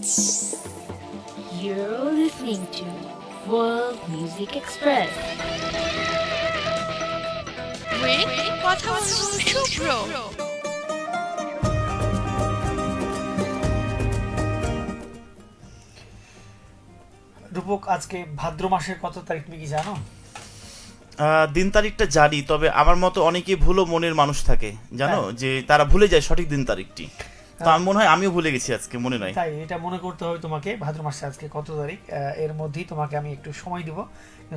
You're listening to World Music Express. with কথা বলবো শুভ্র। রূপক, আজকে ভাদ্র মাসের কত তারিখ তুমি কি জানো? দিন তারিখটা জানি, তবে আমার মতো অনেকেই ভুলো মনের মানুষ থাকে জানো, যে তারা ভুলে যায় সঠিক দিন তারিখটি। তো আমি মনে হয় আমিও ভুলে গেছি, আজকে মনে নাই। তাই এটা মনে করতে হবে তোমাকে, ভাদ্র মাসে আজকে কত তারিখ। এর মধ্যেই তোমাকে আমি একটু সময় দিব।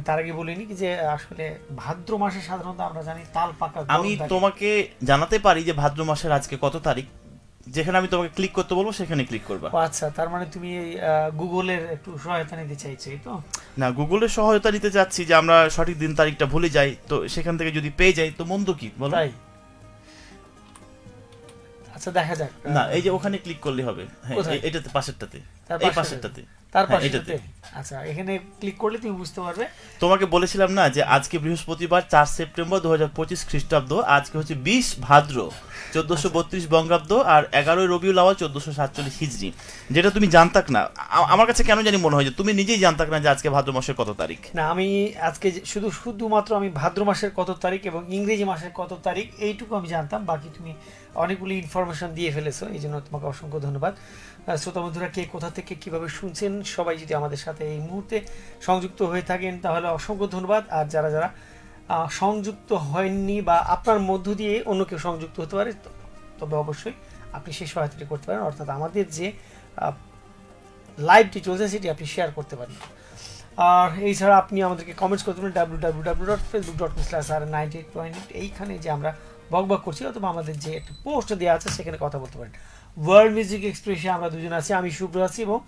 তার আগে বলিনি কি যে আসলে ভাদ্র মাসে সাধারণত আমরা জানি তাল পাকা গরম আমি থাকে। তোমাকে জানাতে পারি যে ভাদ্র মাসের আজকে কত তারিখ, যেখানে আমি তোমাকে ক্লিক করতে বলবো সেখানে ক্লিক করবা। ও আচ্ছা, তার মানে তুমি এই গুগলের একটু সহায়তা নিতে চাইছো, এই তো? না, গুগলের সহায়তা নিতে চাচ্ছি যে আমরা সঠিক দিন তারিখটা ভুলে যাই, তো সেখান থেকে যদি পেয়ে যাই তো মন্দ কি বলো? তাই আচ্ছা, দেখা যাক। না, এই যে ওখানে ক্লিক করলে হবে। হ্যাঁ, কোথায়? এটাতে পাশেরটাতে, তার এই পাশেরটাতে? পাশেরটাতে। তার হ্যাঁ, পাশে এটাতে। আচ্ছা, এখানে ক্লিক করলে তুমি বুঝতে পারবে। তোমাকে বলেছিলাম না যে আজকে বৃহস্পতিবার 4 সেপ্টেম্বর 2025 খ্রিস্টাব্দ, আজকে হচ্ছে 20 ভাদ্র 1432 বঙ্গাব্দ, আর 11 রবিউল আওয়াল 1447 হিজরি। যেটা তুমি জানতাক না, আমার কাছে কেন জানি মনে হয় যে তুমি নিজেই জানতাক না যে আজকে ভাদ্র মাসের কত তারিখ। না, আমি আজকে শুধুমাত্র আমি ভাদ্র মাসের কত তারিখ এবং ইংরেজি মাসের কত তারিখ এইটুকু আমি জানতাম। বাকি তুমি অনেকগুলি ইনফরমেশন দিয়ে ফেলেছো, এই জন্য তোমাকে অসংখ্য ধন্যবাদ। শ্রোতা বন্ধুরা, কে কোথা থেকে কিভাবে শুনছেন সবাই যদি আমাদের সাথে এই মুহূর্তে সংযুক্ত হয়ে থাকেন তাহলে অসংখ্য ধন্যবাদ। আর যারা যারা সংযুক্ত হয়ননি বা আপনার মধ্য দিয়ে অন্য কেউ সংযুক্ত হতে পারে, তবে অবশ্যই আপনি সেই সহায়তাটি করতে পারেন, অর্থাৎ আমাদের যে লাইভটি চলছে সেটি আপনি শেয়ার করতে পারেন। আর এছাড়া আপনি আমাদেরকে কমেন্টস করতে পারেন www.facebook.com/r98.8। এইখানে যে আমরা বকবক করছি অথবা আমাদের যে একটা পোস্ট দেওয়া আছে সেখানে কথা বলতে পারেন। ওয়ার্ল্ড মিউজিক এক্সপ্রেসে আমরা দুজন আছি, আমি শুভ্র আছি এবং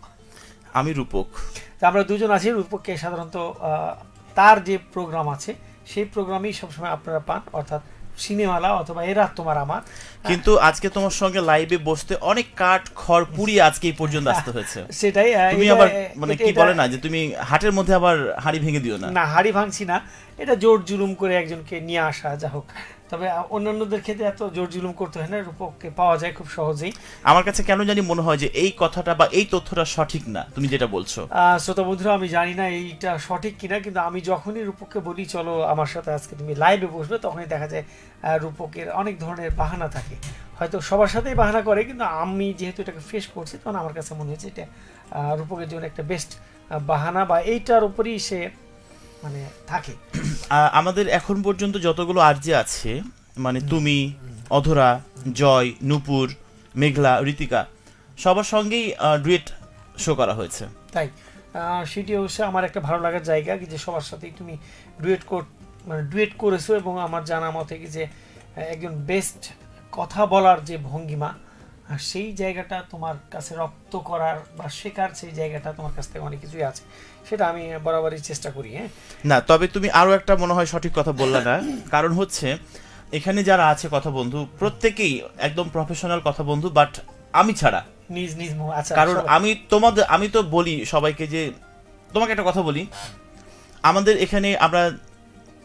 আমি রূপক। তা আমরা দুজন আছি। রূপককে সাধারণত তার যে প্রোগ্রাম আছে সেই প্রোগ্রামেই সবসময় আপনারা পান, অর্থাৎ সিনেমালা অথবা এ রাত তোমার আমার। কিন্তু আজকে তোমার সঙ্গে লাইভে বসতে অনেক কাঠ খড় পুড়িয়ে আজকে এই পর্যন্ত আসতে হয়েছে। সেটাই তুমি আবার মানে কি বলে না যে তুমি হাটের মধ্যে আবার হাড়ি ভেঙে দিও না। না, হাড়ি ভাঙছি না, এটা জোর জুলুম করে একজনকে নিয়ে আসা, যা হোক। তবে অন্যান্যদের ক্ষেত্রে এত জোর জুলুম করতে হয় না, রূপককে পাওয়া যায় খুব সহজেই। আমার কাছে কেন জানি মনে হয় যে এই কথাটা বা এই তথ্যটা সঠিক না, তুমি যেটা বলছো। শ্রোতা বন্ধুরা, আমি জানি না এইটা সঠিক কিনা, কিন্তু আমি যখনই রূপককে বলি চলো আমার সাথে আজকে তুমি লাইভে বসবে, তখনই দেখা যায় রূপকের অনেক ধরনের বাহানা থাকে। হয়তো সবার সাথেই বাহানা করে, কিন্তু আমি যেহেতু এটাকে ফেস করছি তখন আমার কাছে মনে হয়েছে এটা রূপকের জন্য একটা বেস্ট বাহানা, বা এইটার উপরই সে মানে থাকে। আমাদের এখন পর্যন্ত যতগুলো আরজে আছে, মানে তুমি, অধরা, জয়, নূপুর, মেঘলা, ঋতিকা, সবার সঙ্গেই ডুয়েট শো করা হয়েছে। তাই সেটি অবশ্যই আমার একটা ভালো লাগার জায়গা, যে সবার সাথেই তুমি ডুয়েট করেছো, এবং আমার জানা মতে কি যে একজন বেস্ট কথা বলার যে ভঙ্গিমা, সেই জায়গাটা তোমার কাছে রপ্ত করার বা শেখার সেই জায়গাটা তোমার কাছ থেকে অনেক কিছুই আছে, সেটা আমি বরাবরই চেষ্টা করি। হ্যাঁ, না, তবে তুমি আরো একটা মনে হয় সঠিক কথা বললে না। কারণ হচ্ছে এখানে যারা আছে কথা বন্ধু প্রত্যেকেই একদম প্রফেশনাল কথা বন্ধু, বাট আমি ছাড়া। নিজ নিজ আচ্ছা, কারণ আমি তো বলি সবাইকে যে তোমাকে একটা কথা বলি, আমাদের এখানে আমরা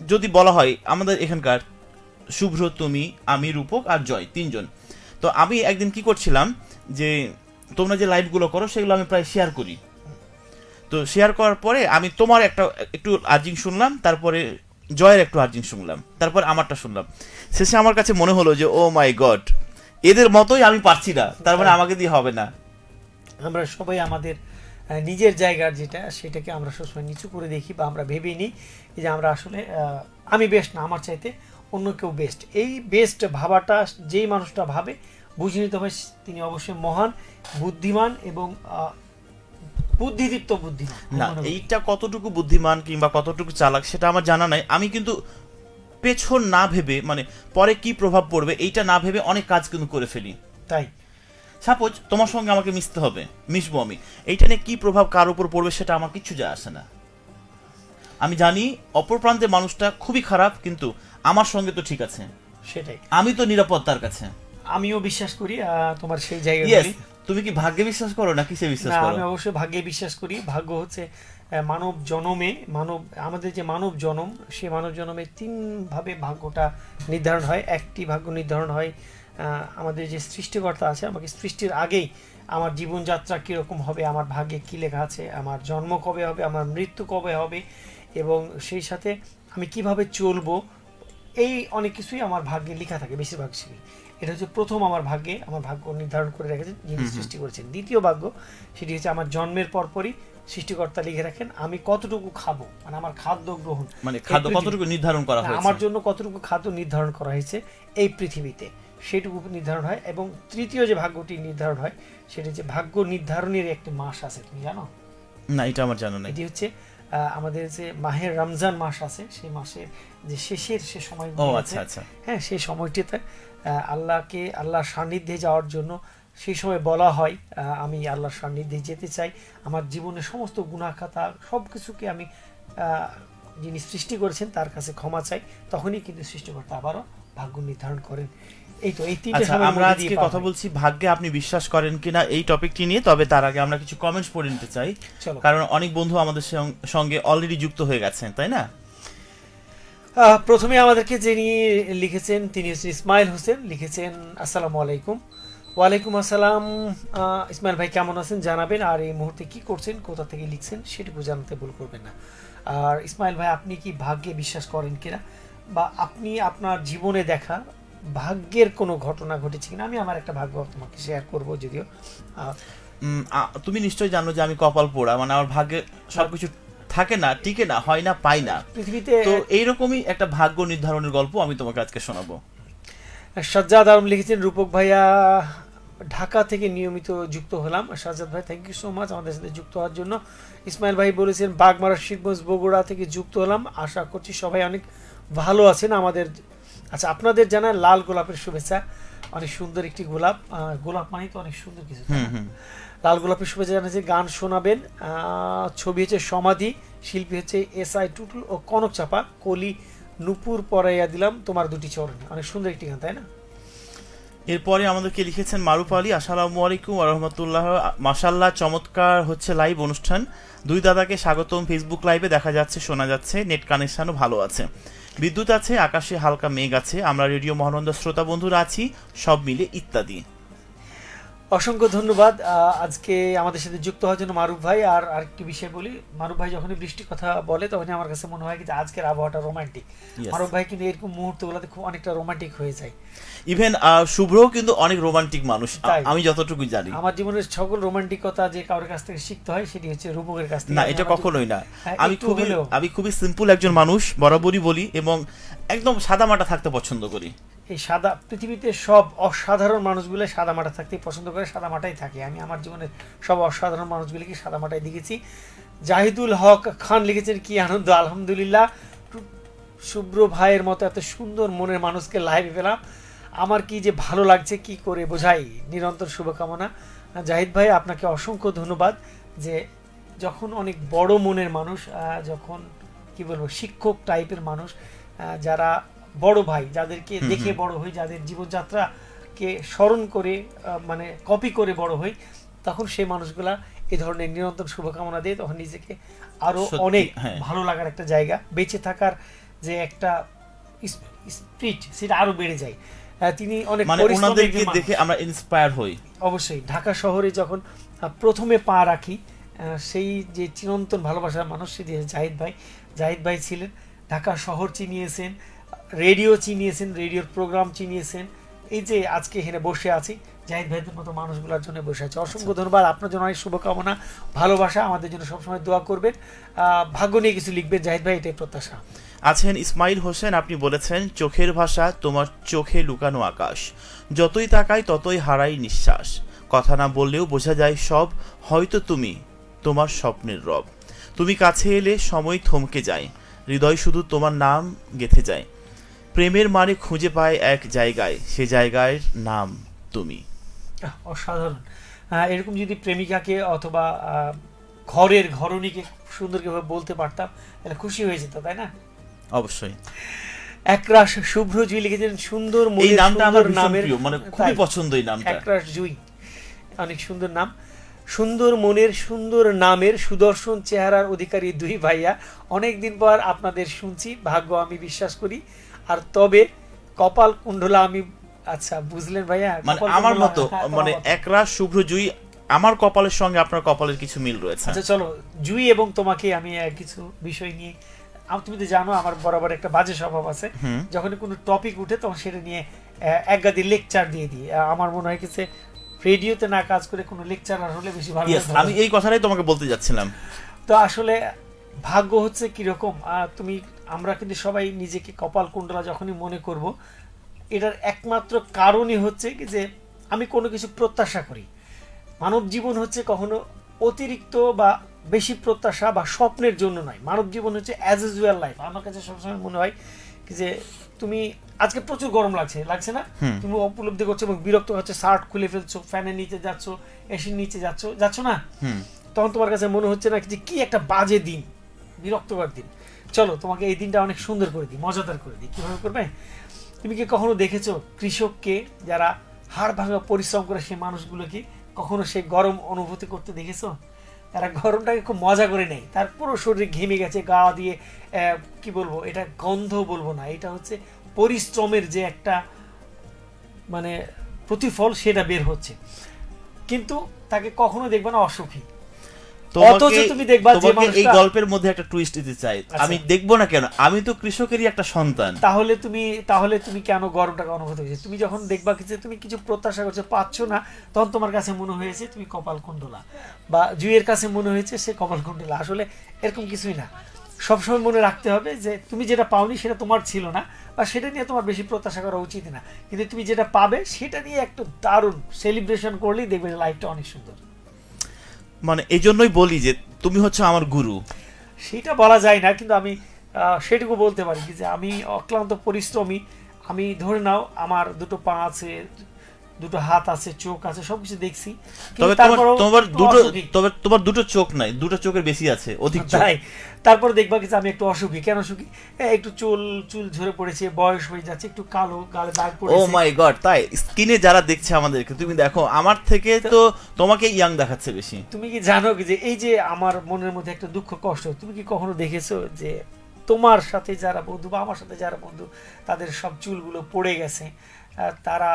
যদি বলা হয় আমাদের এখানকার শুভ্র, তুমি, আমি, রূপক আর জয়, তিনজন। তো আমি একদিন কি করছিলাম যে তোমরা যে লাইভগুলো করো সেগুলো আমি প্রায় শেয়ার করি। তো শেয়ার করার পরে আমি তোমার একটু আর্জিং শুনলাম, তারপরে জয়ের একটু আর্জিং শুনলাম, তারপর আমারটা শুনলাম। শেষে আমার কাছে মনে হলো যে ও মাই গড, এদের মতোই আমি পারছি না, তার মানে আমাকে দিয়ে হবে না। আমরা সবাই আমাদের নিজের জায়গার যেটা, সেটাকে আমরা সবসময় নিচু করে দেখি, বা আমরা ভেবে নিই যে আমরা আসলে আমি বেস্ট না, আমার চাইতে অন্য কেউ বেস্ট। এই বেস্ট ভাবাটা যেই মানুষটা ভাবে, বুঝে নিতে হবে তিনি অবশ্যই মহান, বুদ্ধিমান এবং বুদ্ধিদীপ্ত বুদ্ধিমান। না, এইটা কতটুকু বুদ্ধিমান কিংবা কতটুকু চালাক সেটা আমার জানা নাই। আমি কিন্তু পেছন না ভেবে, মানে পরে কি প্রভাব পড়বে এইটা না ভেবে অনেক কাজ কিন্তু করে ফেলি। তাই সাপোজ তোমার সঙ্গে আমাকে মিশতে হবে, মিশবো আমি, এইটা নিয়ে কি প্রভাব কার উপর পড়বে সেটা আমার কিচ্ছু যায় আসে না। আমি জানি অপর প্রান্তে মানুষটা খুবই খারাপ, কিন্তু আমার সঙ্গে তো ঠিক আছে, সেটাই আমি তো নিরাপদ তার কাছে। আমিও বিশ্বাস করি তোমার সেই জায়গায়। Yes, তুমি কি ভাগ্যে বিশ্বাস করো না কিসে বিশ্বাস না, করো? আমি অবশ্যই ভাগ্যে বিশ্বাস করি। ভাগ্য হচ্ছে মানব জনমে, আমাদের যে মানব জনম, সেই মানব জনমে তিনভাবে ভাগ্যটা নির্ধারণ হয়। একটি ভাগ্য নির্ধারণ হয় আমাদের যে সৃষ্টিকর্তা আছে, আমাকে সৃষ্টির আগেই আমার জীবনযাত্রা কীরকম হবে, আমার ভাগ্যে কী লেখা আছে, আমার জন্ম কবে হবে, আমার মৃত্যু কবে হবে, এবং সেই সাথে আমি কিভাবে চলবো, এই অনেক কিছুই আমার ভাগ্যে লেখা থাকে বেশিরভাগ সময়। এটা হচ্ছে প্রথম আমার ভাগ্য নির্ধারণ করে রেখেছেন যিনি সৃষ্টি করেছেন। দ্বিতীয় ভাগ্য সেটি হচ্ছে আমার জন্মের পরপরই সৃষ্টিকর্তা লিখে রাখেন আমি কতটুকু খাবো, মানে আমার খাদ্য গ্রহণ, মানে খাদ্য কতটুকু নির্ধারণ করা হয়েছে, আমার জন্য কতটুকু খাদ্য নির্ধারণ করা হয়েছে এই পৃথিবীতে, সেটুকু নির্ধারণ হয়। এবং তৃতীয় যে ভাগ্যটি নির্ধারণ হয় সেটি হচ্ছে ভাগ্য নির্ধারণের একটি মাস আছে, তুমি জানো? না, এটা আমার জানা নেই। এটি হচ্ছে আমাদের যে মাহের রমজান মাস আছে, সেই মাসের যে শেষের সে সময়, আচ্ছা, হ্যাঁ, সেই সময়টিতে আল্লাহর সান্নিধ্যে যাওয়ার জন্য সেই সময় বলা হয় আমি আল্লাহর সান্নিধ্যে যেতে চাই, আমার জীবনের সমস্ত গুনাহ খাতা সব কিছুকে আমি যিনি সৃষ্টি করেছেন তার কাছে ক্ষমা চাই, তখনই কিন্তু সৃষ্টিকর্তা আবারও ভাগ্য নির্ধারণ করেন। এই তো এই তিনটে সময় আমরা আজকে কথা বলছি ভাগ্যে আপনি বিশ্বাস করেন কিনা এই টপিকটি নিয়ে। তবে তার আগে আমরা কিছু কমেন্টস পড়ে নিতে চাই, কারণ অনেক বন্ধু আমাদের সঙ্গে অলরেডি যুক্ত হয়ে গেছেন, তাই না? প্রথমে আমাদেরকে যিনি লিখেছেন তিনি হচ্ছেন ইসমাইল হোসেন, লিখেছেন আসসালামু আলাইকুম। ওয়ালাইকুম আসসালাম। ইসমাইল ভাই কেমন আছেন জানাবেন, আর এই মুহূর্তে কি করছেন, কোথা থেকে লিখছেন সেটুকু জানাতে ভুল করবেন না। আর ইসমাইল ভাই আপনি কি ভাগ্যে বিশ্বাস করেন কিনা, বা আপনি আপনার জীবনে দেখা ভাগ্যের কোনো ঘটনা ঘটেছে কিনা? আমি আমার একটা ভাগ্য তোমাকে শেয়ার করবো, যদিও তুমি নিশ্চয়ই জানো যে আমি কপাল পোড়া, মানে আমার ভাগ্যে সবকিছু থাকে না, টিকে না, হয় না, পাই না পৃথিবীতে। তো এইরকমই একটা ভাগ্য নির্ধারণের গল্প আমি তোমাকে আজকে শোনাবো। সাজ্জাদ আলম লিখেছেন রূপক ভাইয়া ঢাকা থেকে নিয়মিত যুক্ত হলাম। সাজ্জাদ ভাই থ্যাংক ইউ সো মাচ আমাদের সাথে যুক্ত হওয়ার জন্য। ইসমাইল ভাই বলেছেন বাগমারা শিবগঞ্জ বগুড়া থেকে যুক্ত হলাম, আশা করছি সবাই অনেক ভালো আছেন। আমাদের আচ্ছা আপনাদের জানা লাল গোলাপের শুভেচ্ছা, অনেক সুন্দর একটি গোলাপ, গোলাপ মানে তো অনেক সুন্দর কিছু, লাল গোলাপের শুভেচ্ছা জানাচ্ছি। গান শোনাবেন, ছবি হচ্ছে সমাধি, শিল্পী হচ্ছে SI টুটুল ও কনক চাপা, কলি নুপুর পরাইয়া দিলাম তোমার দুটি চরণে, অনেক সুন্দর একটি গান, তাই না? এরপরে আমাদেরকে লিখেছেন মারুফ আলী, আসসালামু আলাইকুম ওয়া রাহমাতুল্লাহ, মাশাআল্লাহ চমৎকার হচ্ছে লাইভ অনুষ্ঠান, দুই দাদাকে স্বাগতম, ফেসবুক লাইভে দেখা যাচ্ছে, শোনা যাচ্ছে, নেট কানেকশনও ভালো আছে, বিদ্যুৎ আছে, আকাশে হালকা মেঘ আছে, আমরা রেডিও মহানন্দা শ্রোতা বন্ধুরা আছি, সব মিলে ইত্যাদি। অসংখ্য ধন্যবাদ আজকে আমাদের সাথে যুক্ত হওয়ার জন্য মারুফ ভাই। আর আরেকটি বিষয় বলি, মারুফ ভাই যখনই বৃষ্টির কথা বলে তখনই আমার কাছে মনে হয় যে আজকের আবহাওয়াটা রোমান্টিক। মারুফ ভাই কিন্তু এরকম মুহূর্তগুলোতে খুব অনেকটা রোমান্টিক হয়ে যায়। ইভেন শুভ্রও কিন্তু অনেক রোমান্টিক মানুষ, আমি যতটুকু জানি। আমার জীবনের সকল রোমান্টিকতা যে কারোর কাছ থেকে শিখতে হয় সেটি হচ্ছে রূপকের কাছ থেকে। না, এটা কখনোই না। আমি খুবই সিম্পল একজন মানুষ, বরাবরই বলি, এবং একদম সাদামাটা থাকতে পছন্দ করি। এই সাদা পৃথিবীতে সব অসাধারণ মানুষগুলো সাদামাটা থাকতেই পছন্দ করে, সাদামাটাই থাকে। আমি আমার জীবনের সব অসাধারণ মানুষগুলিকে সাদামাটাই দেখেছি। জাহিদুল হক খান লিখেছেন কি আনন্দ, আলহামদুলিল্লাহ শুভ্র ভাইয়ের মতো এত সুন্দর মনের মানুষকে লাইভে পেলাম, আমার কি যে ভালো লাগছে কি করে বোঝাই, নিরন্তর শুভকামনা। জাহিদ ভাই আপনাকে অসংখ্য ধন্যবাদ, যে যখন অনেক বড় মনের মানুষ, যখন কি বলবো শিক্ষক টাইপের মানুষ, যারা বড় ভাই, যাদেরকে দেখে বড় হই, যাদের জীবনযাত্রাকে স্মরণ করে মানে কপি করে বড় হই, তখন সেই মানুষগুলা এই ধরনের নিরন্তর শুভকামনা দেয়, তখন নিজেকে আরো অনেক ভালো লাগার একটা জায়গা, বেঁচে থাকার যে একটা স্পিরিট সেটা আরো বেড়ে যায়। তিনি অনেক ওনাদেরকে দেখে আমরা ইন্সপায়ার হই। অবশ্যই ঢাকা শহরে যখন প্রথমে পা রাখি, সেই যে চিরন্তন ভালোবাসার মানুষ সেটি জাহিদ ভাই ছিলেন। ঢাকা শহর চিনিয়েছেন, রেডিও চিনিয়েছেন, রেডিওর প্রোগ্রাম চিনিয়েছেন, এই যে আজকে এখানে বসে আছি জাহিদ ভাইদের মতো মানুষগুলোর জন্য বসে আছে। অসংখ্য ধন্যবাদ, আপনার জন্য অনেক শুভকামনা, ভালোবাসা, আমাদের জন্য সবসময় দোয়া করবেন, ভাগ্য নিয়ে কিছু লিখবেন জাহিদ ভাই, এটাই প্রত্যাশা। আছেন ইসমাইল হোসেন, আপনি বলেছেন চোখের ভাষা তোমার চোখে লুকানো আকাশ, যতই তাকাই ততই হারাই নিঃশ্বাস, কথা না বললেও বোঝা যায় সব, হয়তো তুমি তোমার স্বপ্নের রব, তুমি কাছে এলে সময় থমকে যায়, হৃদয় শুধু তোমার নাম গেঁথে যায়, প্রেমের মানে খুঁজে পায় এক জায়গায়, সে জায়গার নাম তুমি। অসাধারণ। এরকম যদি প্রেমিকাকে অথবা ঘরের ঘরণীকে সুন্দরভাবে বলতে পারতাম তাহলে খুশি হয়ে যেত, তাই না? অবশ্যই। একরাশ শুভ্র জুই লিখেছেন সুন্দর, এই নামটা আমার নামের মানে খুবই পছন্দ, এই নামটা একরাশ জুই, অনেক সুন্দর নাম। সুন্দর মনের সুন্দর নামের সুদর্শন চেহারার অধিকারী দুই ভাইয়া, অনেকদিন পর আপনাদের শুনছি, ভাগ্য আমি বিশ্বাস করি, আর তবে কপাল কুণ্ডলা আমি। আচ্ছা বুঝলেন ভাইয়া, মানে আমার মতো মানে একরাশ শুভ্র জুই আমার কপালের সঙ্গে আপনার কপালের কিছু মিল রয়েছে। আচ্ছা চলো, জুই এবং তোমাকে আমি কিছু বিষয় নিয়ে, তুমি তো জানো আমার বরাবর একটা বাজে স্বভাব আছে, যখন কোনো টপিক উঠে তখন সেটা নিয়ে একগাদি লেকচার দিয়ে দিই। আমার মনে হয় কিছু রেডিওতে না কাজ করে কোনো লেকচারার হলে বেশি ভালো Yes, হতো। আমি এই কথাটাই তোমাকে বলতে যাচ্ছিলাম। তো আসলে ভাগ্য হচ্ছে কিরকম, আমরা কিন্তু সবাই নিজেকে কপাল কুণ্ডলা যখনই মনে করব, এটার একমাত্র কারণই হচ্ছে কি যে আমি কোনো কিছু প্রত্যাশা করি। মানব জীবন হচ্ছে কখনো অতিরিক্ত বা বেশি প্রত্যাশা বা স্বপ্নের জন্য নয়। মানব জীবন হচ্ছে অ্যাজ ইউজুয়াল লাইফ। আমার কাছে সবসময় মনে হয় কি যে তুমি আজকে প্রচুর গরম লাগছে না, তুমি উপলব্ধি করছো এবং বিরক্ত হচ্ছে, শার্ট খুলে ফেলছো, ফ্যানের নিচে যাচ্ছ, এসির নিচে যাচ্ছ না, তখন তোমার কাছে মনে হচ্ছে না যে কি একটা বাজে দিন, বিরক্তকর দিন, চলো তোমাকে এই দিনটা অনেক সুন্দর করে দিই, মজাদার করে দিই। কিভাবে করবে? তুমি কি কখনো দেখেছো কৃষককে যারা হাড় ভাঙা পরিশ্রম করে সেই মানুষগুলোকে কখনো সেই গরম অনুভূতি করতে দেখেছো? তারা গরমটাকে খুব মজা করে নেয়, তার পুরো শরীরে ঘেমে গেছে, গা দিয়ে কি বলবো, এটা গন্ধ বলবো না, এটা হচ্ছে পরিশ্রমের যে একটা মানে প্রতিফল সেটা বের হচ্ছে, কিন্তু তাকে কখনো দেখবে না অসুখী। অথচ তুমি দেখবা যে তোমাকে এই মানুষটা, গল্পের মধ্যে একটা টুইস্ট দিতে চাই, আমি দেখবো না কেন, আমি তো কৃষকেরই একটা সন্তান। তাহলে তুমি কেন গরমটাকে অনুভূত হয়েছে? তুমি যখন দেখবা যে তুমি কিছু প্রত্যাশা করছো, পাচ্ছ না, তখন তোমার কাছে মনে হয়েছে তুমি কপাল কুণ্ডলা, বা জুইয়ের কাছে মনে হয়েছে সে কপাল কুণ্ডলা। আসলে এরকম কিছুই না। সবসময় মনে রাখতে হবে যে তুমি যেটা পাওনি সেটা তোমার ছিল না, বা সেটা নিয়ে তোমার বেশি প্রত্যাশা করা উচিত না, কিন্তু তুমি যেটা পাবে সেটা নিয়ে একটু দারুণ সেলিব্রেশন করলেই দেখবে লাইফটা অনেক সুন্দর। মানে এই জন্যই বলি যে তুমি হচ্ছে আমার গুরু। সেটা বলা যায় না, কিন্তু আমি সেটুকু বলতে পারি যে আমি অক্লান্ত পরিশ্রমী। আমি ধরে নাও আমার দুটো পা আছে, দুটো হাত আছে, চোখ আছে, সবকিছু দেখছি, তবে তোমার দুটো চোখ নাই, দুটো চোখের বেশি আছে, অধিক চোখ। তাই তারপর দেখবা কিছু আমি একটু অসুখী। কেন অসুখী? একটু চুল ঝরে পড়েছে, বয়স হয়ে যাচ্ছে, একটু কালো, গালে দাগ পড়েছে। ও মাই গড, তাই স্ক্রিনে যারা দেখছে আমাদেরকে, তুমি দেখো আমার থেকে তো তোমাকে ইয়াং দেখাচ্ছে বেশি। তুমি কি জানো যে এই যে আমার মনের মধ্যে একটা দুঃখ কষ্ট, তুমি কি কখনো দেখেছো যে তোমার সাথে যারা বন্ধু বা আমার সাথে যারা বন্ধু, তাদের সব চুলগুলো পড়ে গেছে, তারা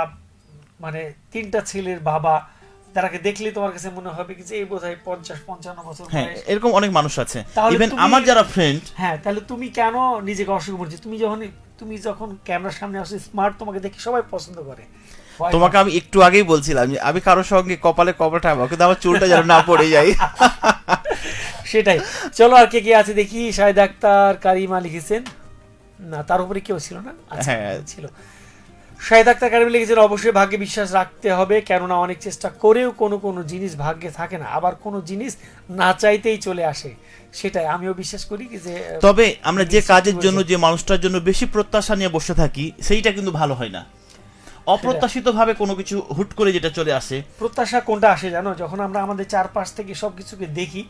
মানে 3টা ছেলের বাবা, তারাকে দেখলে তোমার কাছে মনে হবে কি যে এই বোধহয় 50-55 বছর বয়স। এরকম অনেক মানুষ আছে, তাহলে ইভেন আমার যারা ফ্রেন্ড। হ্যাঁ, তাহলে তুমি কেন নিজেকে অসুখ করছো? তুমি যখন ক্যামেরার সামনে আসো স্মার্ট, তোমাকে দেখে সবাই পছন্দ করে। তোমাকে আমি একটু আগেই বলছিলাম যে আমি কারোর সঙ্গে কপালে কপালটা, কিন্তু আমার চুলটা যেন না পড়ে যায়। সেটাই। চলো আর কে আছে দেখি। শাহিদ আক্তার কারিমা লিখেছেন, না তার উপরে কেউ ছিল না? হ্যাঁ ছিল। শাহিদ আক্তার কারিমা লিখেছেন, অবশ্যই ভাগ্যে বিশ্বাস রাখতে হবে, কেননা অনেক চেষ্টা করেও কোনো জিনিস ভাগ্যে থাকে না, আবার কোনো জিনিস না চাইতেই চলে আসে। সেটাই আমিও বিশ্বাস করি যে, তবে আমরা যে কাজের জন্য, যে মানুষটার জন্য বেশি প্রত্যাশা নিয়ে বসে থাকি, সেইটা কিন্তু ভালো হয় না। অপ্রত্যাশিত ভাবে কোনো কিছু হুট করে যেটা চলে আসে। প্রত্যাশা কোনটা আসে জানো? যখন আমরা আমাদের চারপাশ থেকে সবকিছুকে দেখি,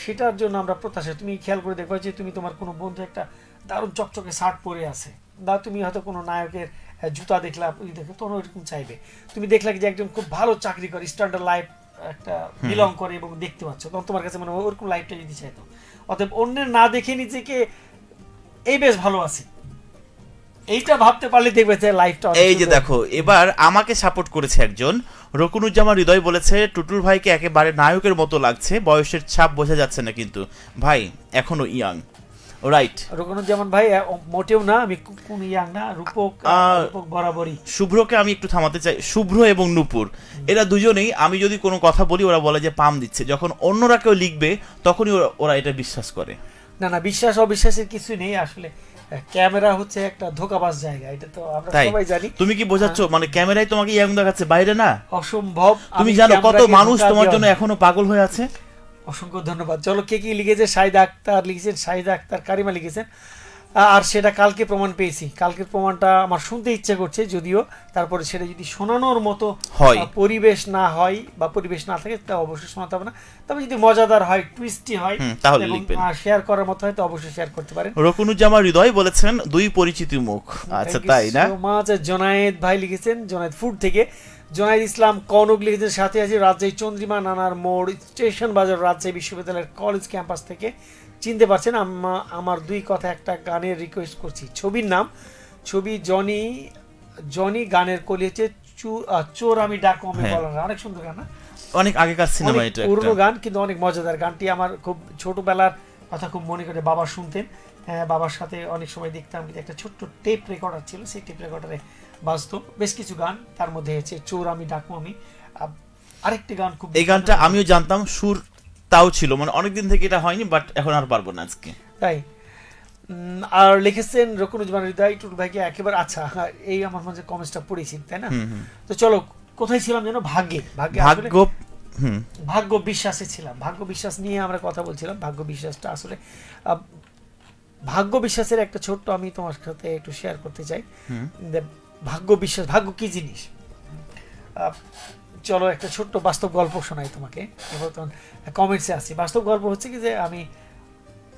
সেটার জন্য আমরা প্রত্যাশা। তুমি খেয়াল করে দেখো যে তুমি তোমার কোনো বন্ধু একটা দারুণ চকচকে শার্ট পরে আছে, বা তুমি হয়তো কোনো নায়কের জুতা দেখলা, দেখো তোমার ওইরকম চাইবে। তুমি দেখলা যে একজন খুব ভালো চাকরি করে, স্ট্যান্ডার্ড লাইফ একটা বিলং করে এবং দেখতে পাচ্ছ, তখন তোমার কাছে মনে হয় ওরকম লাইফটা যদি চাইতো। অতএব অন্যের না দেখে নিজেকে এই বেশ ভালো আছে, এইটা ভাবতে পারলে দেখবে যে লাইফটা। এই যে দেখো, এবার আমাকে সাপোর্ট করেছে একজন, রকুনুজ্জামান হৃদয় বলেছে, টুটুল ভাইকে একেবারে নায়কের মতো লাগছে, বয়সের ছাপ বোঝা যাচ্ছে না, কিন্তু ভাই এখনো ইয়াং। রাইট, রকুনুজ্জামান ভাই মোটেও না, আমি কোন ইয়াং না, রূপক বরাবরই। শুভ্রকে আমি একটু থামাতে চাই, শুভ্র এবং নূপুর এরা দুজনেই, আমি যদি কোনো কথা বলি ওরা বলে যে পাম দিচ্ছে, যখন অন্যরা কেউ লিখবে তখনই ওরা এটা বিশ্বাস করে। না, বিশ্বাস অবিশ্বাসের কিছু নেই। আসলে ক্যামেরা হচ্ছে একটা ধোঁকাবাজ জায়গা, এটা তো আমরা সবাই জানি। তুমি কি বোঝাচ্ছ মানে ক্যামেরায় তোমাকে ইয়াং দেখাচ্ছে, বাইরে না? অসম্ভব। তুমি জানো কত মানুষ তোমার জন্য এখনো পাগল হয়ে আছে? অসংখ্য ধন্যবাদ। চলো কে কি লিখেছে? শাহিদ আক্তার লিখেছেন, শাহিদ আক্তার কারিমা লিখেছেন, আর সেটা কালকে প্রমাণ পেয়েছি। কালকের প্রমাণটা আমার শুনতে ইচ্ছে করছে, যদিও তারপরে সেটা যদি শোনানোর মতো পরিবেশ না হয় বা পরিবেশ না থাকে তা অবশ্যই শোনাতে হবে না। তবে যদি মজাদার হয়, টুইস্টি হয়, তাহলে লিখবেন, শেয়ার করার মতো হয় তো অবশ্যই শেয়ার করতে পারেন। রকুনুজ্জামান হৃদয় বলেছেন, দুই পরিচিত মুখ। আচ্ছা তাই না? জোনায়েদ ভাই লিখেছেন, জোনায়েদ ফুড থেকে। জোনায়েদ ইসলাম কনক লিখেছেন, সাথে আছে রাজশাহী চন্দ্রিমা নানার মোড় স্টেশন বাজার, রাজশাহী বিশ্ববিদ্যালয়ের কলেজ ক্যাম্পাস থেকে। চিনতে পারছেন? আমার দুই কথা একটা গানের রিকোয়েস্ট করছি। ছবির নাম জনি গানের কলি হচ্ছে চোর আমি ডাকো আমি বলার, অনেক সুন্দর গান না? অনেক আগেকার সিনেমা অনেক এটা পুরনো একটা। গান কিন্তু অনেক মজাদার। গানটি আমার খুব ছোটবেলার কথা খুব মনে করে, বাবা শুনতেন। হ্যাঁ, বাবার সাথে অনেক সময় দেখতাম যে একটা ছোট্ট টেপ রেকর্ডার ছিল, সেই টেপ রেকর্ডারে বাজতো বেশ কিছু গান, তার মধ্যে হচ্ছে চোর আমি ডাকু আমি। আরেকটি গান খুব, এই গানটা আমিও জানতাম, সুর তাও ছিল, মানে অনেকদিন থেকে এটা হয়নি, বাট এখন আর পারবো না আজকে। তাই। আর লিখেছেন রকুনুজ্জামান হৃদয়, টুটু ভাইকে একেবারে, আচ্ছা হ্যাঁ, এই আমার মাঝে কমেন্টসটা পড়েছি, তাই না? তো চলো, কোথায় ছিলাম যেন? ভাগ্যে। ভাগ্যে আসলে ভাগ্য, ভাগ্য বিশ্বাসে ছিলাম। ভাগ্য বিশ্বাস নিয়ে আমরা কথা বলছিলাম। ভাগ্য বিশ্বাসটা আসলে ভাগ্য বিশ্বাসের একটা ছোট্ট আমি তোমার সাথে একটু শেয়ার করতে চাই। ভাগ্য বিশ্বাস, ভাগ্য কি জিনিস, চলো একটা ছোট্ট বাস্তব গল্প শোনাই তোমাকে। এবার তখন কমেন্টসে আসি। বাস্তব গল্প হচ্ছে কি যে আমি,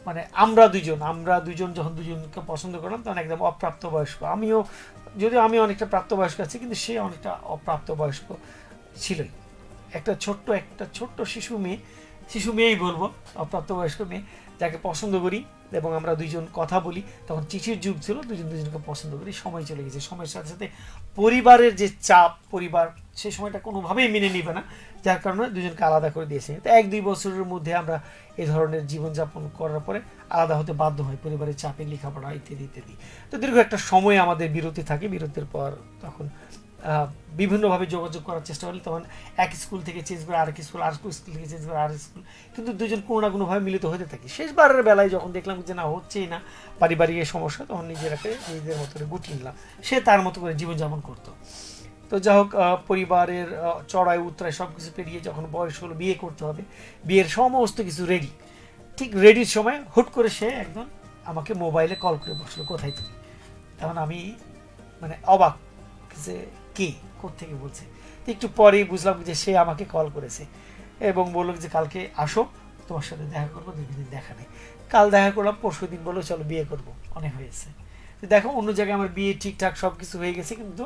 মানে আমরা দুজন যখন দুজনকে পছন্দ করলাম তখন একদম অপ্রাপ্তবয়স্ক। আমিও, যদিও আমি অনেকটা প্রাপ্তবয়স্ক আছি, কিন্তু সে অনেকটা অপ্রাপ্তবয়স্ক ছিলই। একটা ছোট্ট শিশু মেয়েই বলবো, অপ্রাপ্তবয়স্ক মেয়ে, যাকে পছন্দ করি এবং আমরা দুইজন কথা বলি। তখন চিঠির যুগ ছিল, দুজনকে পছন্দ করি। সময় চলে গেছে, সময়ের সাথে সাথে পরিবারের যে চাপ, পরিবার সেই সময়টা কোনোভাবেই মেনে নিবে না, যার কারণে দুজনকে আলাদা করে দিয়েছে। তো 1-2 বছরের মধ্যে আমরা এই ধরনের জীবনযাপন করার পরে আলাদা হতে বাধ্য হয়, পরিবারের চাপে, লেখাপড়া ইত্যাদি ইত্যাদি। তো দীর্ঘ একটা সময় আমাদের বিরতি থাকে। বিরতির পর তখন বিভিন্নভাবে যোগাযোগ করার চেষ্টা করলে তখন এক স্কুল থেকে চেঞ্জ করে আরেক স্কুল, আর স্কুল থেকে চেঞ্জ করে আর স্কুল, কিন্তু দুজন কোনো না কোনোভাবে মিলিত হতে থাকি। শেষবারের বেলায় যখন দেখলাম যে না, হচ্ছেই না, পারিবারিক সমস্যা, তখন নিজেদের মতো করে গুটিয়ে নিলাম। সে তার মতো করে জীবনযাপন করতো। তো যাই হোক, পরিবারের চড়াই উত্তরায় সব কিছু পেরিয়ে যখন বয়স হলো, বিয়ে করতে হবে, বিয়ের সমস্ত কিছু রেডি। ঠিক রেডির সময় হুট করে সে একদম আমাকে মোবাইলে কল করে বসলো, কোথায় তুমি? তখন আমি মানে অবাক যে কে, কোত্থেকে বলছে। একটু পরেই বুঝলাম যে সে আমাকে কল করেছে এবং বললো যে কালকে আসো, তোমার সাথে দেখা করবো। 2 দিন দেখা নেই। কাল দেখা করলাম, পরশু দিন বললো চলো বিয়ে করবো, অনেক হয়েছে। দেখো, অন্য জায়গায় আমার বিয়ে ঠিকঠাক সবকিছু হয়ে গেছে, কিন্তু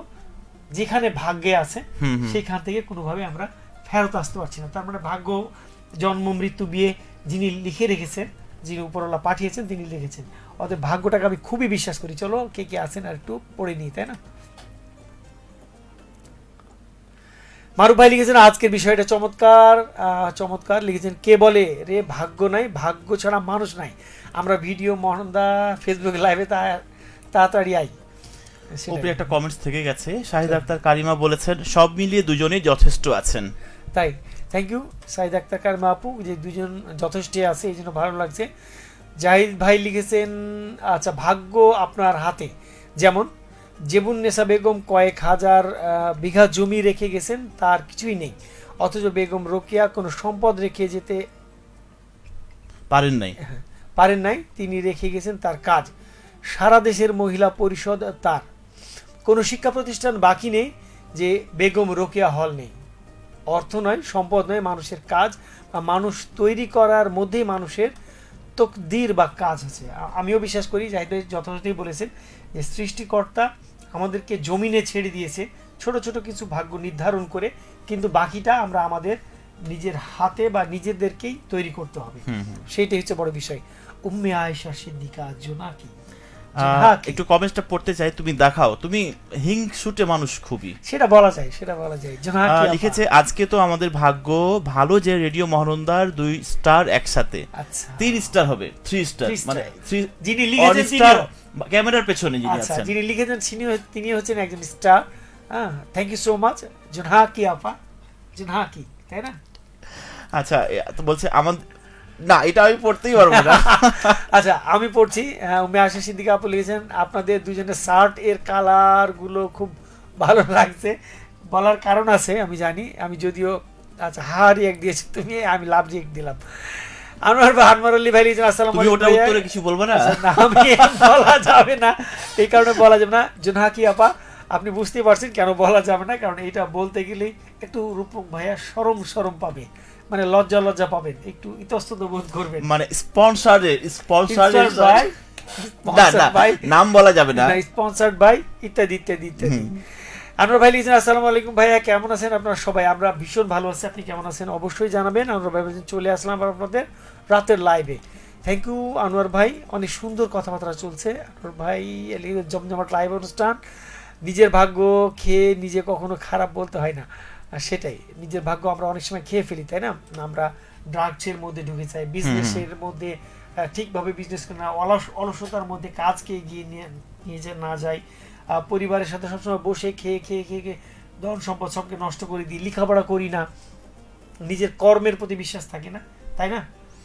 যেখানে ভাগ্যে আছে সেখান থেকে কোনোভাবে আমরা ফেরত আসতে পারছি না। তার মানে ভাগ্য, জন্ম মৃত্যু বিয়ে যিনি লিখে রেখেছেন, যিনি উপরওয়ালা পাঠিয়েছেন তিনি লিখেছেন। অতএব ভাগ্যটাকে আমি খুবই বিশ্বাস করি। চলো কে কে আছেন আর একটু পড়ে নিই, তাই না? মারুফ ভাই লিখেছেন আজকের বিষয়টা চমৎকার লিখেছেন। কে বলে রে ভাগ্য নাই, ভাগ্য ছাড়া মানুষ নাই। আমরা ভিডিও মহানন্দা ফেসবুক লাইভে তাড়াতাড়ি আই। উপরে একটা কমেন্টস থেকে গেছে, শাহিদ আক্তার কারিমা বলেছেন সব মিলিয়ে দুজনেই যথেষ্ট আছেন। তাই, থ্যাংক ইউ শাহিদ আক্তার কারিমা আপু, যে দুজন যথেষ্ট আছে, এই জন্য ভালো লাগছে। জাহিদ ভাই লিখেছেন আচ্ছা, ভাগ্য আপনার হাতে। যেমন জেবুন্নেসা বেগম কয়েক হাজার বিঘা জমি রেখে গেছেন, তার কিছুই নেই, অথচ বেগম রোকেয়া কোনো সম্পদ রেখে যেতে পারেন নাই। তিনি রেখে গেছেন তার কাজ। সারা দেশের মহিলা পরিষদ তার। কোনো শিক্ষা প্রতিষ্ঠান বাকি নেই যে বেগম রোকেয়া হল নেই। অর্থ নয়, সম্পদ নয়, মানুষের কাজ বা মানুষ তৈরি করার মধ্যেই মানুষের তকদির বা কাজ আছে। আমিও বিশ্বাস করি, জাহিদ ভাই যথাযথই বলেছেন, যে সৃষ্টিকর্তা আমাদেরকে জমিনে ছেড়ে দিয়েছে ছোট ছোট কিছু ভাগ্য নির্ধারণ করে, কিন্তু বাকিটা আমরা আমাদের নিজের হাতে বা নিজেদেরকেই তৈরি করতে হবে। সেইটাই হচ্ছে বড় বিষয়। উম্মে আয়েশা সিদ্দিকা জোনাকি, একটু কমেন্টসটা পড়তে চাই, তুমি দেখাও, তুমি হিংসুটে মানুষ খুবই, সেটা বলা যায়। লিখেছে আজকে তো আমাদের ভাগ্য ভালো যে রেডিও মহানন্দার 2 স্টার একসাথে। আচ্ছা, 3 স্টার হবে, 3 স্টার, মানে যিনি লিখেছেন ক্যামেরার পেছনে যিনি আছেন, যিনি লিখেছেন তিনি হচ্ছেন একজন star. Thank you so much Jonaki আপা, জোনাকি, তাই না? আচ্ছা, তো বলছে আমার না, এটা আমি পড়তেই পারবো না। আচ্ছা, আমি পড়ছি। উম্মে আয়েশা সিদ্দিকা আপু লিখেছেন আপনাদের দুজনের শার্ট এর কালার গুলো খুব ভালো লাগছে। বলার কারণ আছে, আমি জানি, আমি যদিও আচ্ছা রিয়েক্ট দিয়েছি তুমি, আমি লাভ রিয়েক্ট দিলাম। আনোয়ার আলী ভাই লিখেছেন আসসালামু আলাইকুম, ওটা উত্তরে কিছু বলবো না? না, আমি বলা যাবে না, এই কারণে বলা যাবে না। জোনাকি আপা, আপনি বুঝতে পারছেন কেন বলা যাবে না, কারণ এটা বলতে গেলেই একটু রূপক ভাইয়া শরম পাবে, মানে লজ্জা পাবেন, একটু ইতস্তত বোধ করবেন। মানে স্পন্সরের নাম বলা যাবে না, স্পন্সর্ড বাই ইত্যাদি। আনোয়ার ভাই লিখেছেন আসসালামু আলাইকুম ভাইয়া, কেমন আছেন আপনারা সবাই? আমরা ভীষণ ভালো আছি, আপনি কেমন আছেন অবশ্যই জানাবেন। আনোয়ার ভাই চলে আসলাম আপনাদের রাতের লাইভে। থ্যাংক ইউ আনোয়ার ভাই, অনেক সুন্দর কথাবার্তা চলছে। আনোয়ার ভাই জমজমাট লাইভ অনুষ্ঠান। নিজের ভাগ্য খেয়ে নিজে কখনো খারাপ বলতে হয় না। আর সেটাই নিজের ভাগ্য আমরা অনেক সময় খেয়ে ফেলি, তাই না? আমরা ড্রাগসের মধ্যে ঢুকে যাই, বিজনেসের মধ্যে ঠিকভাবে বিজনেস না, অলসতার মধ্যে কাজকে এগিয়ে নিয়ে না যাই, পরিবারের সাথে সবসময় বসে খেয়ে খেয়ে খেয়ে খেয়ে ধন সম্পদ সবকে নষ্ট করে দিই, লেখাপড়া করি না, নিজের কর্মের প্রতি বিশ্বাস থাকে না, তাই না?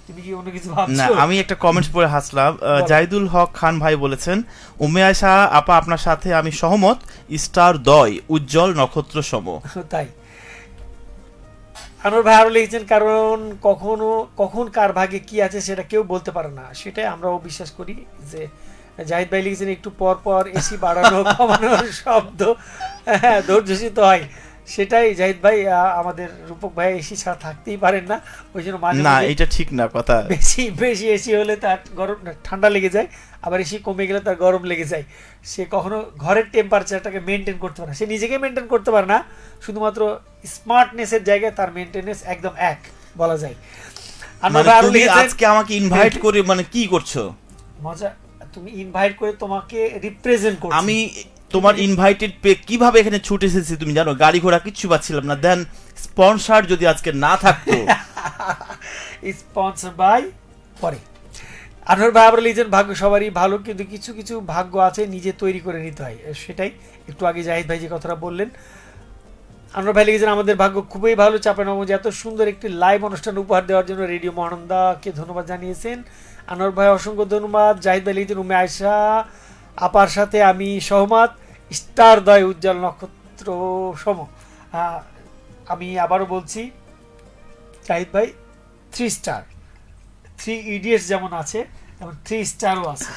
তুমি কি অন্য কিছু না, ভাবছো? আমি একটা কমেন্টস পড়ে হাসলাম। জাহিদুল হক খান ভাই বলেছেন, উম্মে আয়েশা আপা আপনার সাথে আমি সহমত, স্টার দয় উজ্জ্বল নক্ষত্র সম। তাই আনোয়ার ভাই আরো লিখেছেন, কারণ কখন কার ভাগে কি আছে সেটা কেউ বলতে পারে না, সেটাই আমরাও বিশ্বাস করি। যে জাহিদ ভাই লিখেছেন, একটু পর পর এসি বাড়ানো কমানোর শব্দ ধৈর্যশীত হয়। সেটাই জাহিদ ভাই, আমাদের রূপক ভাই এসি ছাড়া থাকতেই পারেন না, ওই জন্য মাঝে না, মাঝে এটা ঠিক না কথা। বেশি এসি হলে তার গরম ঠান্ডা লেগে যায়, আবার এসি কমে গেলে তার গরম লেগে যায়। সে কখনো ঘরের টেম্পারেচারটাকে মেনটেন করতে পারে না, সে নিজেকে মেনটেন করতে পারে না, শুধুমাত্র স্মার্টনেসের জায়গায় তার মেনটেনেন্স একদম এক বলা যায়। মানে তুমি আজকে আমাকে ইনভাইট করে মানে কি করছো? মজা, তুমি ইনভাইট করে তোমাকে রিপ্রেজেন্ট করছি। আমি তোমার ইনভাইটেড পে কিভাবে এখানে ছুটে এসেছি তুমি জানো? গাড়ি ঘোড়া কিচ্ছু পাচ্ছিলাম না। দেন স্পন্সর যদি আজকে না থাকতো। স্পন্সর বাই পরে আনোয়ার ভাই আবার লিখেছেন, ভাগ্য সবারই ভালো, কিন্তু কিছু কিছু ভাগ্য আছে নিজে তৈরি করে নিতে হয়। সেটাই একটু আগে জাহিদ ভাই যে কথাটা বললেন। আনোয়ার ভাই লিখেছেন, আমাদের ভাগ্য খুবই ভালো, চাঁপাইনবাবগঞ্জে এত সুন্দর একটি লাইভ অনুষ্ঠান উপহার দেওয়ার জন্য রেডিও মহানন্দাকে ধন্যবাদ জানিয়েছেন। আনোয়ার ভাই অসংখ্য ধন্যবাদ। জাহিদ ভাই লিখেছেন, উম্মে আয়েশা আপার সাথে আমি সহমত, স্টার দয় উজ্জ্বল নক্ষত্র সম। আমি আবারও বলছি জাহিদ ভাই, 3 স্টার, 3 ইডিয়টস যেমন আছে তেমন 3 স্টারও আছে।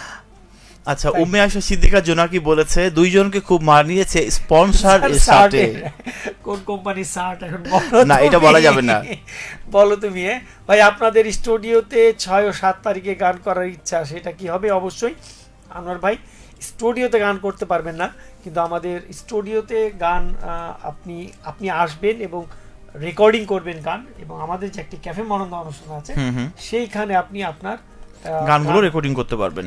আচ্ছা, উম্মে আয়েশা সিদ্দিকা জোনাকি বলেছে, দুইজনকে খুব মানিয়েছে স্পন্সর এর সাথে। কোন কোম্পানির শার্ট এখন না, এটা বলা যাবে না। বলো তুমি। ভাই আপনাদের স্টুডিওতে 6 ও 7 তারিখে গান করার ইচ্ছা, সেটা কি হবে? অবশ্যই আনোয়ার ভাই, স্টুডিওতে গান করতে পারবেন না, কিন্তু আমাদের স্টুডিওতে গান আপনি আসবেন এবং রেকর্ডিং করবেন গান, এবং আমাদের যে একটি ক্যাফে মহানন্দা অনুষ্ঠান আছে সেইখানে আপনি আপনার গানগুলো রেকর্ডিং করতে পারবেন।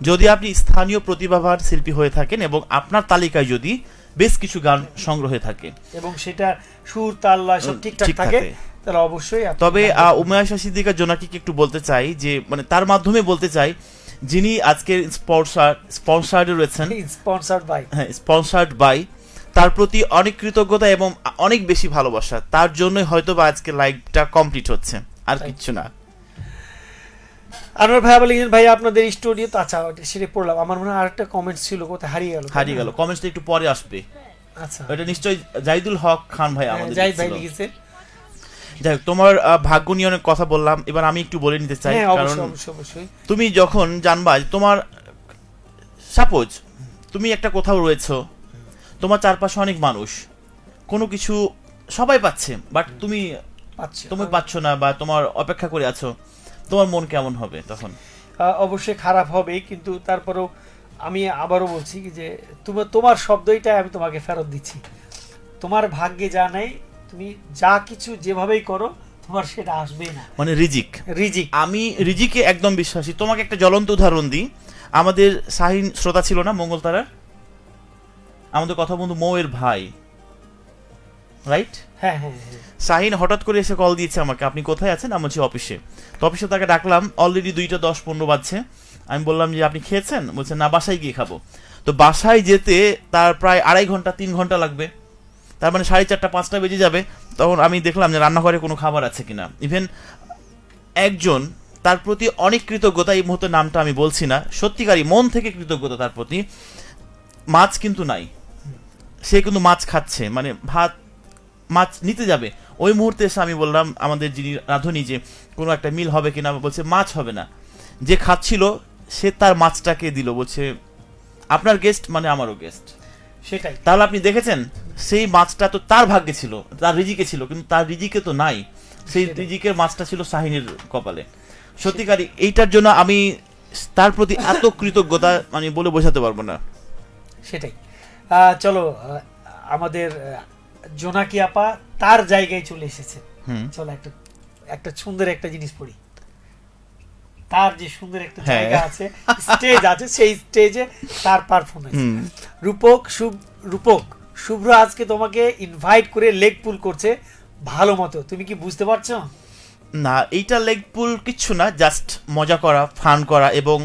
যদি যদি আপনি স্থানীয় প্রতিভাবান শিল্পী হয়ে থাকেন এবং আপনার তালিকায় যদি বেশ কিছু গান সংগ্রহে থাকে এবং সেটা সুর তাল লয় সব ঠিকঠাক ঠিক থাকে, থাকে, তাহলে অবশ্যই আপনি তবে গান করতে উম্মে আয়েশা সিদ্দিকা জোনাকিকে একটু বলতে চাই যে মানে তার মাধ্যমে বলতে চাই, যিনি আজকে স্পন্সর্ড রয়েছেন, স্পন্সর্ড বাই, হ্যাঁ স্পন্সর্ড বাই, তার প্রতি অনেক কৃতজ্ঞতা এবং অনেক বেশি ভালোবাসা। তার জন্যই হয়তো বা আজকে লাইভটা কমপ্লিট হচ্ছে, আর কিচ্ছু না। আনোয়ার ভাই আবার লিখেছেন, ভাই আপনাদের স্টুডিও তো, আচ্ছা সেটা পড়লাম, আমার মনে হয় আরেকটা কমেন্ট ছিল, কোথায় হারিয়ে গেল। কমেন্টসটা একটু পরে আসবে। আচ্ছা, এটা নিশ্চয়ই জাহিদুল হক খান ভাই আমাদের জাহিদ ভাই লিখেছিল। লিখেছেন। যাই হোক, তোমার ভাগ্য নিয়ে অনেক কথা বললাম, এবার আমি একটু বলে নিতে চাই। হ্যাঁ, কারণ অবশ্যই তুমি যখন জানবা যে তোমার, সাপোজ তুমি একটা কোথাও রয়েছো, তোমার চারপাশে অনেক মানুষ, কোনো কিছু সবাই পাচ্ছে, বাট তুমি পাচ্ছ না, বা তোমার অপেক্ষা করে আছো, তোমার মন কেমন হবে তখন? অবশ্যই খারাপ হবে, কিন্তু তারপরেও আমি আবারও বলছি যে তোমার শব্দইটাই আমি তোমাকে ফেরত দিচ্ছি। তোমার ভাগ্যে যা নাই, তুমি যা কিছু যেভাবেই করো তোমার সেটা আসবেই না, মানে রিজিক। আমি রিজিকে একদম বিশ্বাসী। তোমাকে একটা জ্বলন্ত উদাহরণ দিই। আমাদের শাহিন শ্রোতা ছিল না মঙ্গলতারার, আমাদের কথা বন্ধু মৌয়ের ভাই, রাইট? হ্যাঁ, শাহিন হঠাৎ করে এসে কল দিয়েছে আমাকে, আপনি কোথায় আছেন? আমি বলছি অফিসে। তো অফিসে তাকে ডাকলাম, অলরেডি 2:10-15 বাজছে। আমি বললাম যে আপনি খেয়েছেন? বলছে না, বাসায় গিয়ে খাবো। তো বাসায় যেতে তার প্রায় 2.5 ঘন্টা 3 ঘন্টা লাগবে, তার মানে 4:30-5টা বেজে যাবে। তখন আমি দেখলাম যে রান্নাঘরে কোনো খাবার আছে কিনা। ইভেন একজন, তার প্রতি অনেক কৃতজ্ঞতা, এই মুহূর্তে নামটা আমি বলছি না, সত্যিকারই মন থেকে কৃতজ্ঞতা তার প্রতি। মাছ কিন্তু নাই, সে কিন্তু মাছ খাচ্ছে, মানে ভাত মাছ নিতে যাবে, ওই মুহূর্তে এসে আমি বললাম আমাদের যিনি রাঁধুনি যে কোনো একটা মিল হবে কিনা, বলছে মাছ হবে না। যে খাচ্ছিল সে তার মাছটাকে দিল, বলছে আপনার গেস্ট মানে আমারও গেস্ট। সেটাই। তাহলে আপনি দেখেছেন, সেই মাছটা তো তার ভাগ্যে ছিল, তার রিজিকে ছিল, কিন্তু তার রিজিকে তো নাই, সেই রিজিকের মাছটা ছিল শাহিনের কপালে। সত্যিকারই এইটার জন্য আমি তার প্রতি এত কৃতজ্ঞতা মানে বলে বোঝাতে পারবো না। সেটাই। চলো, আমাদের জোনাকি আপা তার জায়গায় চলে এসেছে। চলো একটা সুন্দর একটা জিনিস পড়ি। তার যে সুন্দর একটা জায়গা আছে, স্টেজ আছে, সেই স্টেজে তার পারফরমেন্স। রূপক শুভ্র আজকে তোমাকে ইনভাইট করে লেগ পুল করছে ভালো মতো, তুমি কি বুঝতে পারছো? না, এইটা লেগ পুল কিচ্ছু না, জাস্ট মজা করা, ফান করা এবং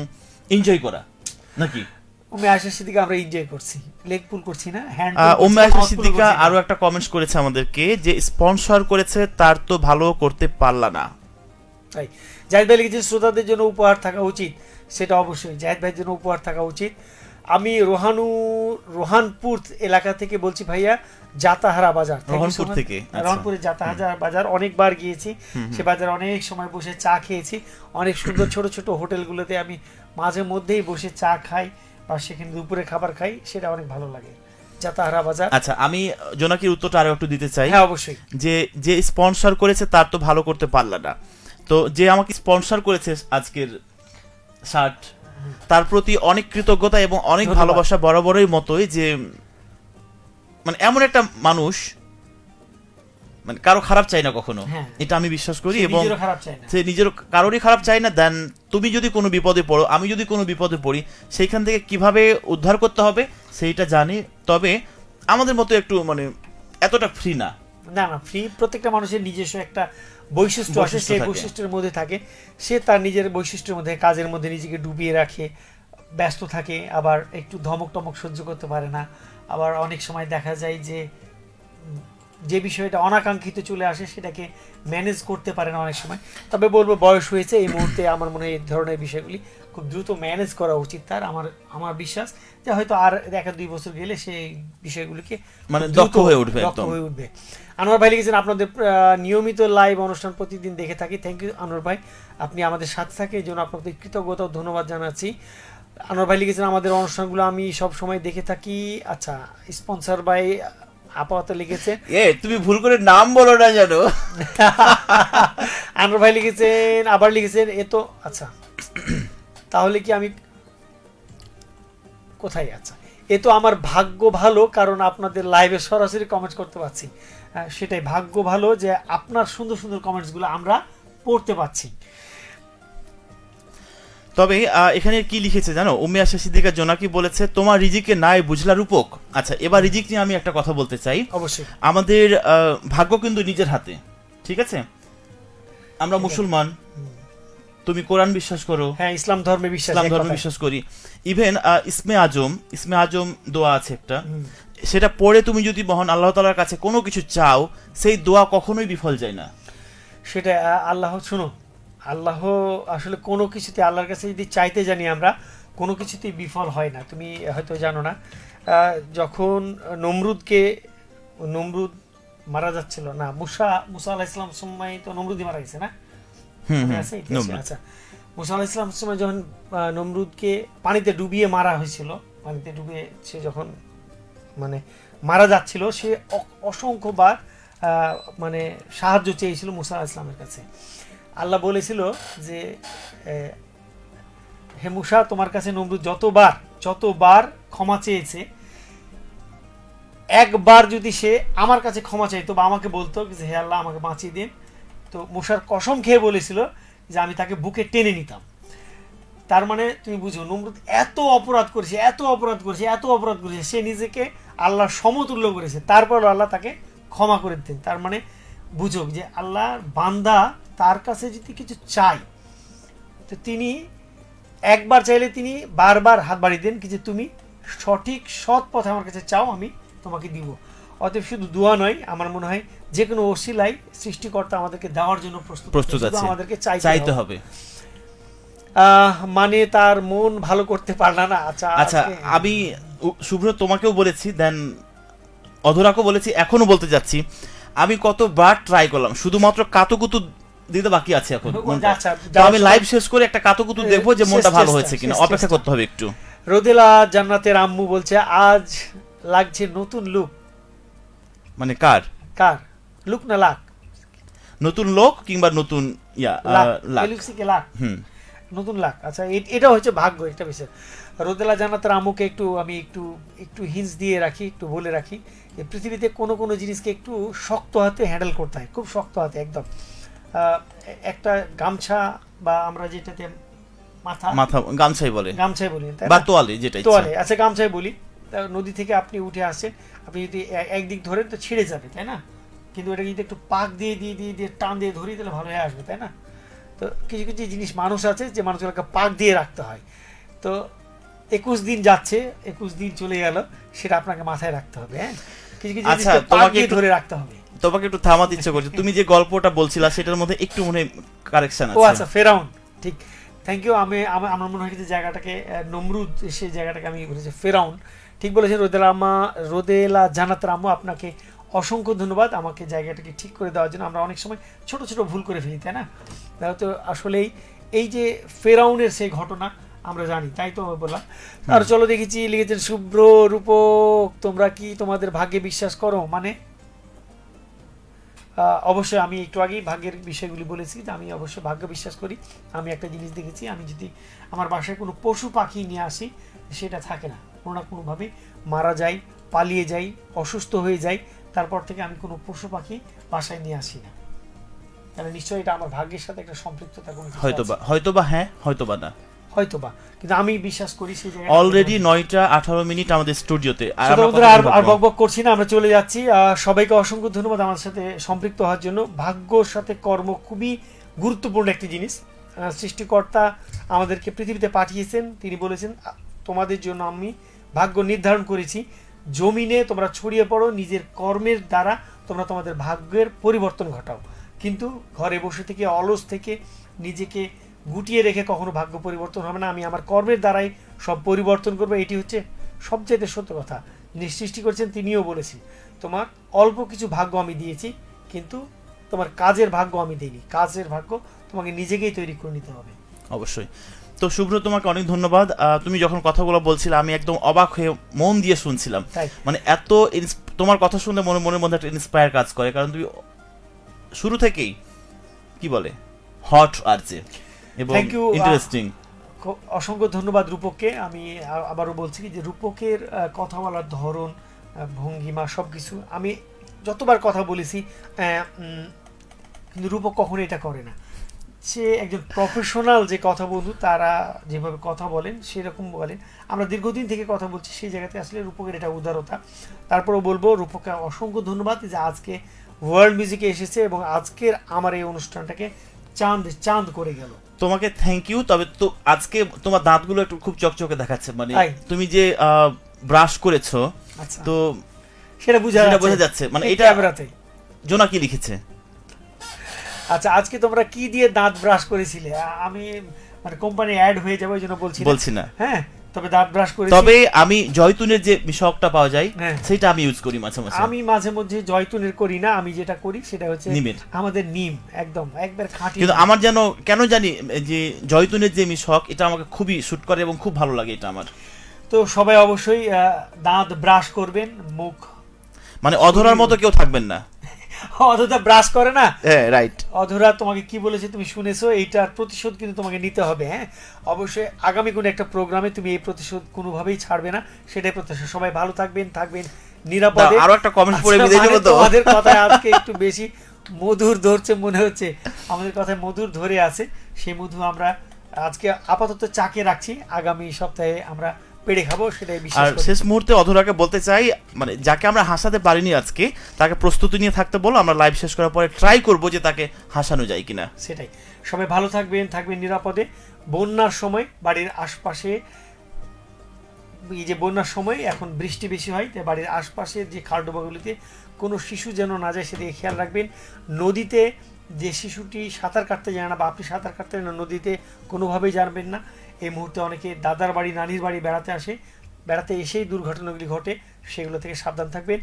এনজয় করা নাকি? উম্মে আয়েশা সিদ্দিকা আমরা এনজয় করছি, লেগ পুল করছি না, হ্যান্ড উম্মে আয়েশা সিদ্দিকা আরো একটা কমেন্টস করেছে আমাদেরকে যে স্পন্সর করেছে তার তো ভালো করতে পারলা না। তাই জাহিদ ভাই লিখেছেন শ্রোতাদের জন্য উপহার থাকা উচিত, সেটা অবশ্যই জাহিদ ভাইয়ের জন্য উপহার থাকা উচিত। আমি রোহানপুর এলাকা থেকে বলছি ভাইয়া, জাতাহারা বাজার রোহানপুর থেকে, রোহানপুরে জাতাহারা বাজার অনেকবার গিয়েছি, সে বাজারে অনেক সময় বসে চা খেয়েছি, অনেক সুন্দর ছোট ছোট হোটেলগুলোতে আমি মাঝে মধ্যেই বসে চা খাই বা সেখানে দুপুরে খাবার খাই, সেটা অনেক ভালো লাগে জাতাহারা বাজার। আচ্ছা, আমি জোনাকির উত্তরটা আরো একটু দিতে চাই। হ্যাঁ অবশ্যই। যে স্পন্সর করেছে তার তো ভালো করতে পারলা না, তো যে আমাকে স্পন্সর করেছে আজকের শার্ট, তার প্রতি অনেক কৃতজ্ঞতা এবং অনেক ভালোবাসা বরাবরের মতোই, যে মানে এমন একটা মানুষ মানে কারো খারাপ চাই না কখনো, এটা আমি বিশ্বাস করি, এবং সে নিজের কারোরই খারাপ চাই না। দেন তুমি যদি কোনো বিপদে পড়ো, আমি যদি কোনো বিপদে পড়ি, সেইখান থেকে কিভাবে উদ্ধার করতে হবে সেইটা জানি। তবে আমাদের মতো একটু মানে এতটা ফ্রি না, না না ফ্রি, প্রত্যেকটা মানুষের নিজস্ব একটা বৈশিষ্ট্য আছে, সেই বৈশিষ্ট্যের মধ্যে থাকে, সে তার নিজের বৈশিষ্ট্যের মধ্যে কাজের মধ্যে নিজেকে ডুবিয়ে রাখে, ব্যস্ত থাকে, আবার একটু ধমক টমক সহ্য করতে পারে না, আবার অনেক সময় দেখা যায় যে বিষয়টা অনাকাঙ্ক্ষিত চলে আসে সেটাকে ম্যানেজ করতে পারে না অনেক সময়। তবে বলবো বয়স হয়েছে, এই মুহূর্তে আমার মনে হয় এই ধরনের বিষয়গুলি খুব দ্রুত ম্যানেজ করা উচিত তার। আমার বিশ্বাস যে হয়তো আর 1-2 বছর গেলে সেই বিষয়গুলিকে মানে দক্ষ হয়ে উঠবে। আনোয়ার ভাই লিখেছেন আপনাদের নিয়মিত লাইভ অনুষ্ঠান প্রতিদিন দেখে থাকি। থ্যাংক ইউ আনোয়ার ভাই, আপনি আমাদের সাথে থাকে এই জন্য আপনাদের কৃতজ্ঞতা ও ধন্যবাদ জানাচ্ছি। আনোয়ার ভাই লিখেছেন আমাদের অনুষ্ঠানগুলো আমি সব সময় দেখে থাকি। আচ্ছা, স্পন্সর ভাই আপাতত লিখেছে, তুমি ভুল করে নাম বলো না জানো। আনোয়ার ভাই লিখেছেন, আবার লিখেছেন এ তো আচ্ছা, তাহলে কি আমি কোথায়? আচ্ছা, এ তো আমার ভাগ্য ভালো, কারণ আপনাদের লাইভে সরাসরি কমেন্টস করতে পারছি, সেটাই ভাগ্য ভালো যে আপনার সুন্দর সুন্দর কমেন্টসগুলো আমরা পড়তে পাচ্ছি। তবে এখানে কি লিখেছে জানো, উম্মে আয়েশা সিদ্দিকা জোনাকি বলেছে তোমার রিজিকে নাই বুঝলা রূপক। আচ্ছা, এবার রিজিক নিয়ে আমি একটা কথা বলতে চাই। অবশ্যই আমাদের ভাগ্য কিন্তু নিজের হাতে, ঠিক আছে? আমরা মুসলমান, তুমি কোরআন বিশ্বাস করো, হ্যাঁ ইসলাম ধর্মে বিশ্বাস করি। ইভেন ইসমে আজম দোয়া আছে একটা, সেটা পড়ে তুমি যদি মহান আল্লাহ তাআলার কাছে কোনো কিছু চাও, সেই দোয়া কখনোই বিফল যায় না। সেটা আল্লাহ, শুনো, আল্লাহ আসলে কোনো কিছুতে আল্লাহর কাছে যদি চাইতে জানি আমরা, কোনো কিছুতেই বিফল হয় না। তুমি হয়তো জানো না, যখন নমরুদ মারা যাচ্ছিল না, মুসা আলাইহিস সালাম সময় তো নমরুদই মারা গেছে না? আচ্ছা, মুসা আলাইহিস সালাম সময় যখন নমরুদকে পানিতে ডুবিয়ে মারা হয়েছিল, পানিতে ডুবিয়ে সে যখন মানে মারা যাচ্ছিল, সে অসংখ্যবার মানে সাহায্য চেয়েছিল মুসা আলাইহিস সালামের কাছে। আল্লাহ বলেছিল যে হে মুসা, তোমার কাছে নমরুদ যতবার ক্ষমা চেয়েছে, একবার যদি সে আমার কাছে ক্ষমা চাইতো বা আমাকে বলতো যে হে আল্লাহ আমাকে বাঁচিয়ে দিন, তো মুসার কসম খেয়ে বলেছিল যে আমি তাকে বুকে টেনে নিতাম। তার মানে তুমি বুঝো, নমরুদ এত অপরাধ করেছে, সে নিজেকে আল্লাহর সমতুল্য করেছে, তারপর আল্লাহ তাকে ক্ষমা করে দিতেন। তার মানে বুঝো যে আল্লাহর বান্দা তার কাছে যদি কিছু চাই, তো তিনি একবার চাইলে তিনি বারবার হাত বাড়িয়ে দেন যে তুমি সৎ পথে আমার কাছে চাও, আমি তোমাকে দিব। অতএব শুধু দোয়া নয়, আমার মনে হয় যে কোনো ওসিলাই সৃষ্টিকর্তা আমাদেরকে দেওয়ার জন্য প্রস্তুত আছে, আমাদেরকে চাইতে হবে। মানে তার মন ভালো করতে পারলা না। আচ্ছা, আমি শুভ্র তোমাকেও বলেছি, দেন অধরাকেও বলেছি, এখনো বলতে যাচ্ছি, আমি কতবার ট্রাই করলাম, শুধুমাত্র কাতুকুতু দিতে বাকি আছে এখন। আমি লাইভ শেষ করে একটা কাতুকুতু দেখবো যে মনটা ভালো হয়েছে কিনা, অপেক্ষা করতে হবে একটু। রোদেলা জান্নাতের আম্মু বলছে আজ লাগছে নতুন লুক। মানে কার লুক না লাক? নতুন লোক কিংবা নতুন লাক, নতুন লাক। আচ্ছা, এটা হচ্ছে ভাগ্য, একটা বিষয়। রোদেলা জান্নাতের আম্মুকে আমি একটু হিন্স দিয়ে রাখি, একটু বলে রাখি যে পৃথিবীতে কোনো জিনিসকে একটু শক্ত হাতে হ্যান্ডেল করতে হয়, খুব শক্ত হাতে একদম। একটা গামছা বা আমরা যেটাতে মাথা গামছাই বলি, বা তোয়ালে, যেটা তোয়ালে, আচ্ছা গামছাই বলি। নদী থেকে আপনি উঠে আসছেন, আপনি যদি একদিক ধরেন তো ছিঁড়ে যাবে, তাই না? কিন্তু এটা যদি একটু পাক দিয়ে টান দিয়ে ধরি তাহলে ভালো হয়ে আসবে, তাই না? তো কিছু কিছু জিনিস মানুষ আছে যে মানুষগুলোকে পাক দিয়ে রাখতে হয়। তো 21 দিন যাচ্ছে, 21 দিন চলে গেল, সেটা আপনাকে মাথায় রাখতে হবে। হ্যাঁ, কিছু কিছু আচ্ছা, জিনিসকে পাক দিয়ে ধরে রাখতে হবে। তোমাকে একটু থামাতে ইচ্ছে করছে, তুমি যে গল্পটা বলছিলা সেটার মধ্যে একটু মনে কারেকশন ও আছে। আচ্ছা, ফেরাউন, ঠিক, থ্যাংক ইউ। আমার মনে হয় যে জায়গাটাকে নমরুদ, সেই জায়গাটাকে আমি বলেছি ফেরাউন, ঠিক বলেছেন রোদেলা জানাত রামু, আপনাকে অসংখ্য ধন্যবাদ আমাকে জায়গাটাকে ঠিক করে দেওয়ার জন্য। আমরা অনেক সময় ছোট ছোট ভুল করে ফেলি, তাই না? তো আসলেই এই যে ফেরাউনের সেই ঘটনা আমরা জানি, তাই তো আমি বললাম। আর চলো দেখেছি, লিখেছেন শুভ্র, রূপক, তোমরা কি তোমাদের ভাগ্যে বিশ্বাস করো? মানে অবশ্যই আমি একটু আগেই ভাগ্যের বিষয়গুলি বলেছি যে আমি অবশ্যই ভাগ্য বিশ্বাস করি। আমি একটা জিনিস দেখেছি, আমি যদি আমার বাসায় কোনো পশু পাখি নিয়ে আসি, সেটা থাকে না, কোনো না কোনোভাবে মারা যায়, পালিয়ে যায়, অসুস্থ হয়ে যায়, তারপর থেকে আমি কোনো পশু পাখি বাসায় নিয়ে আসি না। তাহলে নিশ্চয়ই এটা আমার ভাগ্যের সাথে একটা সম্পৃক্ততা, কোনো কিছু আছে। হয়তোবা হ্যাঁ, হয়তোবা না, হয়তোবা, কিন্তু আমি বিশ্বাস করি সেই জায়গায়। অলরেডি 9:18 আমাদের স্টুডিওতে, আর বকবক করছি না, আমরা চলে যাচ্ছি। সবাইকে অসংখ্য ধন্যবাদ আমার সাথে সম্পৃক্ত হওয়ার জন্য। ভাগ্যর সাথে কর্ম খুবই গুরুত্বপূর্ণ একটি জিনিস। সৃষ্টিকর্তা আমাদেরকে পৃথিবীতে পাঠিয়েছেন, তিনি বলেছেন তোমাদের জন্য আমি ভাগ্য নির্ধারণ করেছি, জমিনে তোমরা ছড়িয়ে পড়ো, নিজের কর্মের দ্বারা তোমরা তোমাদের ভাগ্যের পরিবর্তন ঘটাও। কিন্তু ঘরে বসে থেকে, অলস থেকে নিজেকে গুটিয়ে রেখে কখনো ভাগ্য পরিবর্তন হবে না। আমি আমার কর্মের দ্বারাই সব পরিবর্তন করবো, এটি হচ্ছে সবচেয়ে সত্য কথা। যিনি সৃষ্টি করেছেন তিনিও বলেছেন, তোমার অল্প কিছু ভাগ্য আমি দিয়েছি, কিন্তু তোমার কাজের ভাগ্য আমি দিইনি। কাজের ভাগ্য তোমাকে নিজেকেই তৈরি করে নিতে হবে। অবশ্যই। তো শুভ্র, তোমাকে অনেক ধন্যবাদ। তুমি যখন কথাগুলো বলছিলে আমি একদম অবাক হয়ে মন দিয়ে শুনছিলাম। মানে এত তোমার কথা শুনলে মনের মধ্যে একটা ইন্সপায়ার কাজ করে, কারণ তুমি শুরু থেকেই কি বলে হট আর যে এবং ইন্টারেস্টিং। অসংখ্য ধন্যবাদ রূপককে। আমি আবারও বলছি যে রূপকের কথা বলার ধরন, ভঙ্গিমা, সবকিছু আমি যতবার কথা বলেছি, কিন্তু রূপক কখনো এটা করে না। সে একজন প্রফেশনাল যে কথা বন্ধু, তারা যেভাবে কথা বলেন সেরকম বলেন। আমরা দীর্ঘদিন থেকে কথা বলছি, সেই জায়গাতে আসলে রূপকের এটা উদারতা। তারপরেও বলবো রূপককে অসংখ্য ধন্যবাদ যে আজকে ওয়ার্ল্ড মিউজিকে এসেছে এবং আজকের আমার এই অনুষ্ঠানটাকে চাঁদ করে গেল। তোমাকে থ্যাংক ইউ। তবে তো আজকে তোমার দাঁতগুলো একটু খুব চকচকে দেখাচ্ছে, মানে তুমি যে ব্রাশ করেছো, তো সেটা বোঝা যাচ্ছে। মানে এটা জোনা কি লিখেছে? আচ্ছা, আজকে তোমরা কি দিয়ে দাঁত ব্রাশ করেছিলে? আমি মানে কোম্পানি অ্যাড হয়ে যাবে ওই জন্য বলছি না। হ্যাঁ, তবে দাঁত ব্রাশ করেছি। তবে আমি জয়তুনের যে মিশকটা পাওয়া যায় সেটা আমি ইউজ করি মাঝে মাঝে। আমি মাঝে মধ্যে জয়তুনের করি না, আমি যেটা করি সেটা হচ্ছে আমাদের নিম, একবার খাঁটি। কিন্তু আমার যেন কেন জানি যে জয়তুনের যে মিশক, এটা আমাকে খুবই শুট করে এবং খুব ভালো লাগে এটা আমার। তো সবাই অবশ্যই দাঁত ব্রাশ করবেন, মুখ মানে অধরার মতো কেউ থাকবেন না। অধরা ব্রাশ করে না, রাইট। অধরা তোমাকে কি বলেছে তুমি শুনেছো, এইটার প্রতিশোধ কিন্তু তোমাকে নিতে হবে। হ্যাঁ, অবশ্যই আগামী কোনো একটা প্রোগ্রামে তুমি এই প্রতিশোধ কোনোভাবেই ছাড়বে না, সেটাই প্রত্যাশা। সবাই ভালো থাকবেন নিরাপদে। আরো একটা কমেন্ট পড়ে বিদায় দেব তো। আমাদের কথায় আজকে একটু বেশি মধুর ধরছে মনে হচ্ছে, আমাদের কথায় মধুর ধরে আছে। সেই মধু আমরা আজকে আপাতত চাকে রাখছি, আগামী সপ্তাহে আমরা পেড়ে খাবো, সেটাই বিশ্বাস করি। আর শেষ মুহূর্তে অধরাকে বলতে চাই, মানে যাকে আমরা হাসাতে পারিনি আজকে, তাকে প্রস্তুতি নিয়ে থাকতে বলো। আমরা লাইভ শেষ করার পরে ট্রাই করব যে তাকে হাসানো যায় কিনা। সেটাই। সবাই ভালো থাকবেন নিরাপদে। বন্যার সময় বাড়ির আশপাশে, এই যে বন্যার সময় এখন বৃষ্টি বেশি হয়, তাই বাড়ির আশপাশের যে খালডোবাগুলিতে কোনো শিশু যেন না যায় সেদিকে খেয়াল রাখবেন। নদীতে যে শিশুটি সাঁতার কাটতে জানে না বা আপনি সাঁতার কাটতে জানেন না, নদীতে কোনোভাবেই জানবেন না। এই মুহূর্তে অনেকে দাদার বাড়ি, নানির বাড়ি বেড়াতে এসেই দুর্ঘটনাগুলি ঘটে, সেগুলো থেকে সাবধান থাকবেন।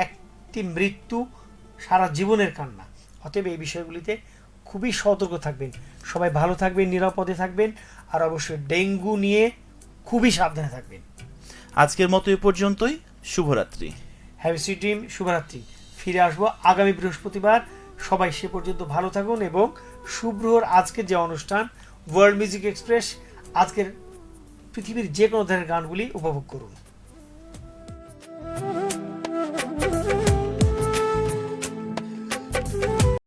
একটি মৃত্যু সারা জীবনের কান্না, অতএব এই বিষয়গুলিতে খুবই সতর্ক থাকবেন। সবাই ভালো থাকবেন, নিরাপদে থাকবেন, আর অবশ্যই ডেঙ্গু নিয়ে খুবই সাবধানে থাকবেন। আজকের মতো এ পর্যন্তই। শুভরাত্রি। Have a sweet dream. শুভরাত্রি। ফিরে আসবো আগামী বৃহস্পতিবার। সবাই সে পর্যন্ত ভালো থাকুন এবং শুভ্রর আজকের যে অনুষ্ঠান ওয়ার্ল্ড মিউজিক এক্সপ্রেস, আজকের পৃথিবীর যে কোনো ধরনের গানগুলি উপভোগ করুন।